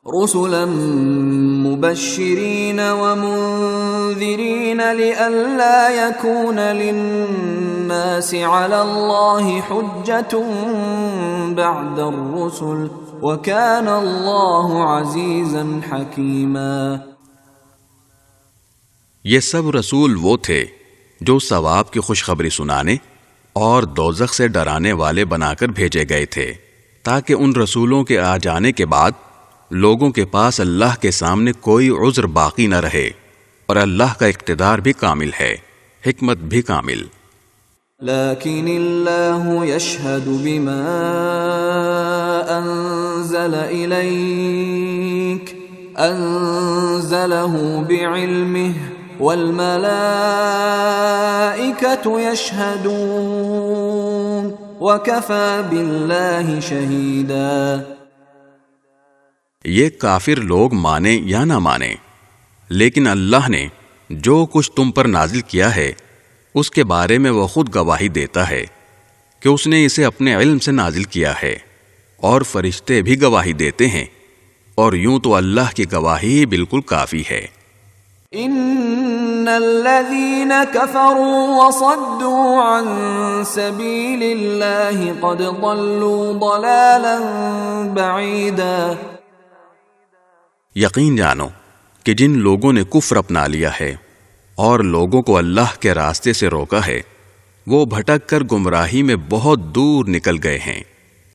رسلا مبشرین ومنذرین لئلا یکون للناس علی اللہ حجة بعد الرسل وکان اللہ عزیزا حکیما۔ یہ سب رسول وہ تھے جو ثواب کی خوشخبری سنانے اور دوزخ سے ڈرانے والے بنا کر بھیجے گئے تھے، تاکہ ان رسولوں کے آ جانے کے بعد لوگوں کے پاس اللہ کے سامنے کوئی عذر باقی نہ رہے، اور اللہ کا اقتدار بھی کامل ہے، حکمت بھی کامل۔ لیکن اللہ یشہد بما انزل الیک انزلہ بعلمہ والملائکۃ یشہدون وکفی باللہ شہیدا۔ یہ کافر لوگ مانیں یا نہ مانیں، لیکن اللہ نے جو کچھ تم پر نازل کیا ہے اس کے بارے میں وہ خود گواہی دیتا ہے کہ اس نے اسے اپنے علم سے نازل کیا ہے، اور فرشتے بھی گواہی دیتے ہیں، اور یوں تو اللہ کی گواہی بالکل کافی ہے۔ ان الذين كفروا وصدوا عن سبيل الله قد ضلوا ضلالا بعيدا۔ یقین جانو کہ جن لوگوں نے کفر اپنا لیا ہے اور لوگوں کو اللہ کے راستے سے روکا ہے، وہ بھٹک کر گمراہی میں بہت دور نکل گئے ہیں۔